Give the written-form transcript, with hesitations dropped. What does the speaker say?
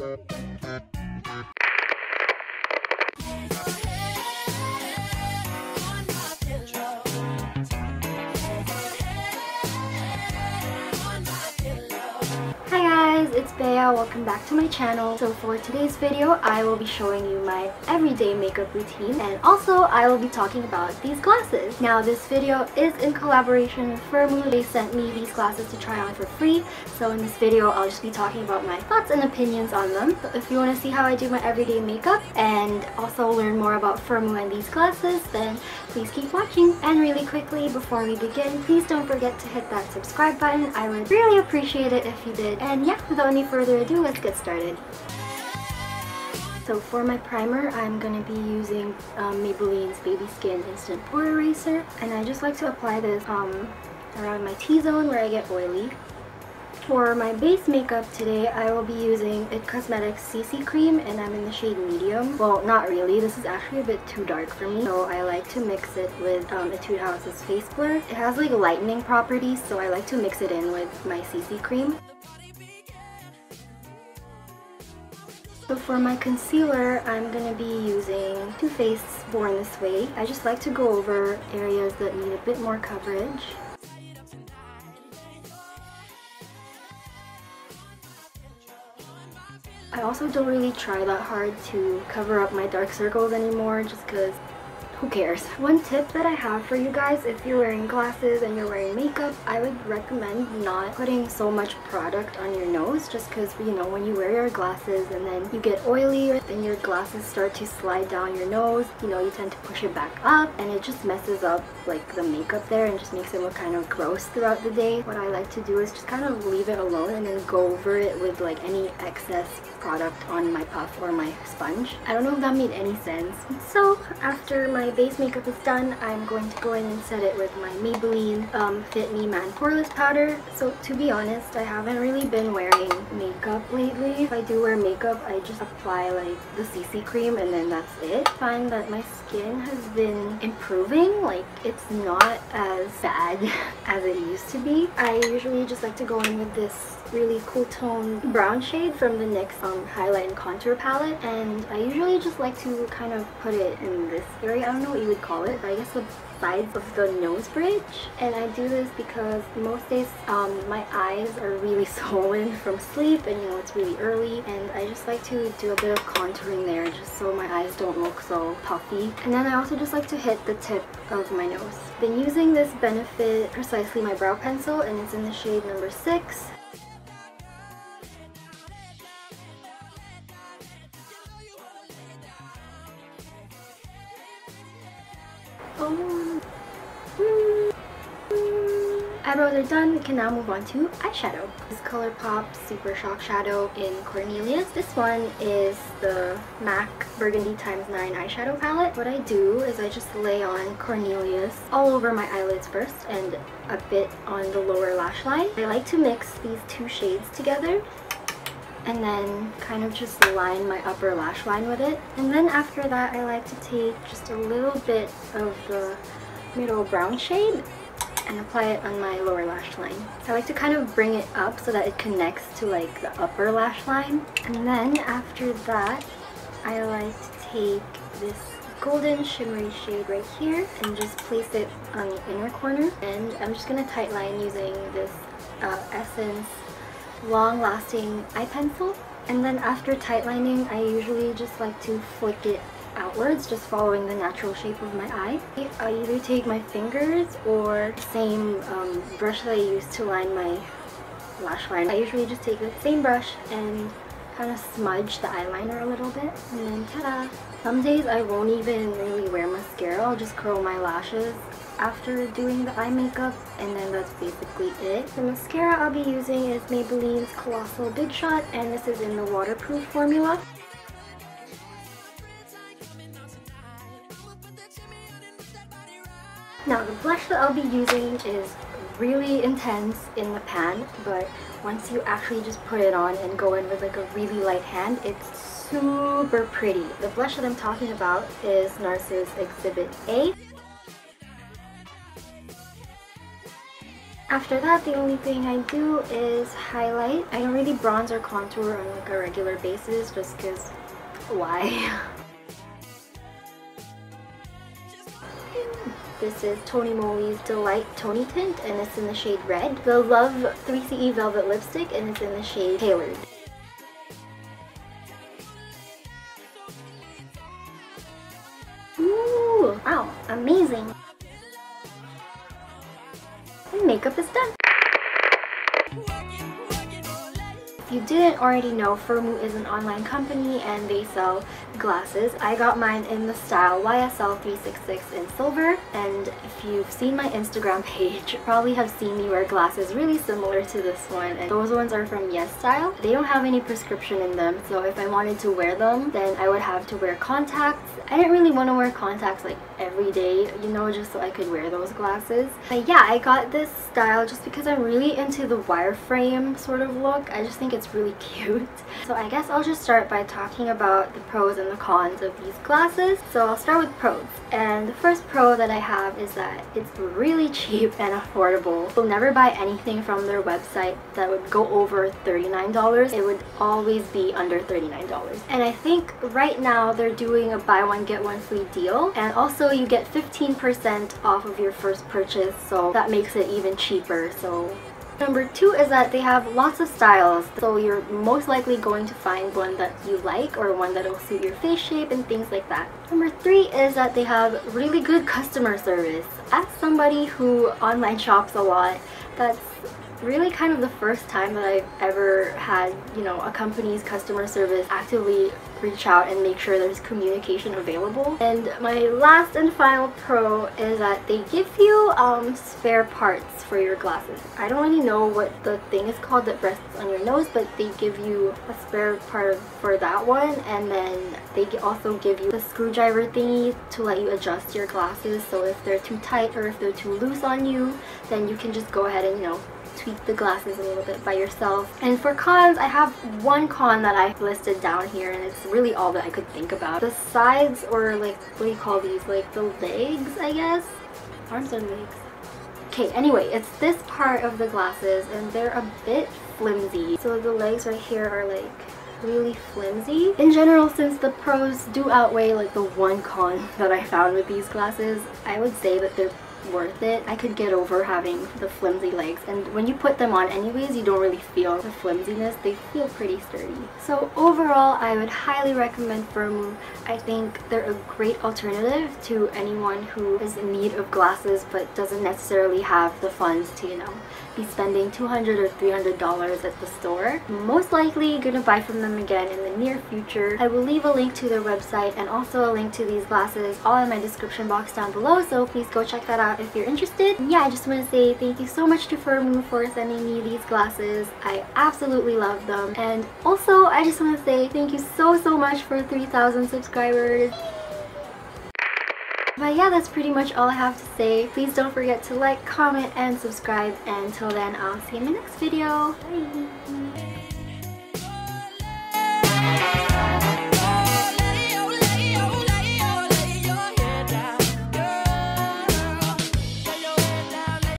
Hi guys, it's Bea. Welcome back to my channel. So for today's video, I will be showing you my everyday makeup routine, and also I will be talking about these glasses. Now this video is in collaboration with Firmoo. They sent me these glasses to try on for free. So in this video, I'll just be talking about my thoughts and opinions on them. So if you want to see how I do my everyday makeup and also learn more about Firmoo and these glasses, then please keep watching. And really quickly, before we begin, please don't forget to hit that subscribe button. I would really appreciate it if you did. And yeah, without any further ado, let's get started. So for my primer, I'm going to be using Maybelline's Baby Skin Instant Pore Eraser. And I just like to apply this around my T-zone where I get oily. For my base makeup today, I will be using IT Cosmetics CC Cream, and I'm in the shade Medium. Well, not really. This is actually a bit too dark for me, so I like to mix it with Etude House's Face Blur. It has like lightening properties, so I like to mix it in with my CC Cream. So for my concealer, I'm going to be using Too Faced's Born This Way. I just like to go over areas that need a bit more coverage. I also don't really try that hard to cover up my dark circles anymore, just because who cares? One tip that I have for you guys, if you're wearing glasses and you're wearing makeup, I would recommend not putting so much product on your nose, just because, you know, when you wear your glasses and then you get oily and your glasses start to slide down your nose, you know, you tend to push it back up and it just messes up like the makeup there and just makes it look kind of gross throughout the day. What I like to do is just kind of leave it alone and then go over it with like any excess product on my puff or my sponge. I don't know if that made any sense. So after my base makeup is done, I'm going to go in and set it with my Maybelline Fit Me Matte Poreless Powder. So to be honest, I haven't really been wearing makeup lately. If I do wear makeup, I just apply like the CC cream and then that's it. I find that my skin has been improving. Like, it's not as bad as it used to be. I usually just like to go in with this really cool tone brown shade from the NYX highlight and contour palette, and I usually just like to kind of put it in this area. I don't know what you would call it, but I guess the sides of the nose bridge. And I do this because most days my eyes are really swollen from sleep, and you know, it's really early, and I just like to do a bit of contouring there just so my eyes don't look so puffy. And then I also just like to hit the tip of my nose. Been using this Benefit Precisely My Brow Pencil, and it's in the shade number 6. Eyebrows are done. We can now move on to eyeshadow. This ColourPop Super Shock Shadow in Cornelius. This one is the MAC Burgundy x 9 eyeshadow palette. What I do is I just lay on Cornelius all over my eyelids first and a bit on the lower lash line. I like to mix these two shades together and then kind of just line my upper lash line with it. And then after that, I like to take just a little bit of the middle brown shade and apply it on my lower lash line. So I like to kind of bring it up so that it connects to like the upper lash line. And then after that, I like to take this golden shimmery shade right here and just place it on the inner corner. And I'm just going to tightline using this Essence Long Lasting Eye Pencil. And then after tightlining, I usually just like to flick it outwards, just following the natural shape of my eye. I either take my fingers or the same brush that I use to line my lash line. I usually just take the same brush and kind of smudge the eyeliner a little bit, and then ta-da! Some days I won't even really wear mascara. I'll just curl my lashes after doing the eye makeup, and then that's basically it. The mascara I'll be using is Maybelline's Colossal Big Shot, and this is in the waterproof formula. Now the blush that I'll be using is really intense in the pan, but once you actually just put it on and go in with like a really light hand, it's super pretty. The blush that I'm talking about is Narcissus Exhibit A. After that, the only thing I do is highlight. I don't really bronze or contour on like a regular basis just because why? This is Tony Moly's Delight Tony Tint and it's in the shade Red. The Love 3CE Velvet Lipstick and it's in the shade Tailored. Ooh, wow, amazing. And makeup is done. If you didn't already know, Firmoo is an online company and they sell glasses. I got mine in the style YSL 366 in silver, and if you've seen my Instagram page, you probably have seen me wear glasses really similar to this one, and those ones are from Yes Style. They don't have any prescription in them, so if I wanted to wear them, then I would have to wear contacts. I didn't really want to wear contacts like every day, you know, just so I could wear those glasses. But yeah, I got this style just because I'm really into the wireframe sort of look. I just think it's really cute. So I guess I'll just start by talking about the pros and the cons of these glasses. So I'll start with pros. And the first pro that I have is that it's really cheap and affordable. You'll never buy anything from their website that would go over $39. It would always be under $39. And I think right now they're doing a buy one get one free deal, and also you get 15% off of your first purchase, so that makes it even cheaper. So number two is that they have lots of styles, so you're most likely going to find one that you like or one that will suit your face shape and things like that. Number three is that they have really good customer service. As somebody who online shops a lot, that's really kind of the first time that I've ever had, you know, a company's customer service actively reach out and make sure there's communication available. And my last and final pro is that they give you spare parts for your glasses. I don't really know what the thing is called that rests on your nose, but they give you a spare part for that one, and then they also give you a screwdriver thingy to let you adjust your glasses, so if they're too tight or if they're too loose on you, then you can just go ahead and, you know, tweak the glasses a little bit by yourself. And for cons, I have one con that I've listed down here, and it's really all that I could think about. The sides, or like, what do you call these? Like the legs, I guess? Arms or legs? Okay, anyway, it's this part of the glasses, and they're a bit flimsy. So the legs right here are like really flimsy. In general, since the pros do outweigh like the one con that I found with these glasses, I would say that they're worth it. I could get over having the flimsy legs, and when you put them on anyways, you don't really feel the flimsiness. They feel pretty sturdy. So overall, I would highly recommend Firmoo. I think they're a great alternative to anyone who is in need of glasses but doesn't necessarily have the funds to, you know, be spending $200 or $300 at the store. Most likely gonna buy from them again in the near future. I will leave a link to their website and also a link to these glasses all in my description box down below, so please go check that out if you're interested. And yeah, I just want to say thank you so much to Firmoo for sending me these glasses. I absolutely love them. And also, I just want to say thank you so much for 3,000 subscribers. But yeah, that's pretty much all I have to say. Please don't forget to like, comment, and subscribe. And until then, I'll see you in my next video. Bye!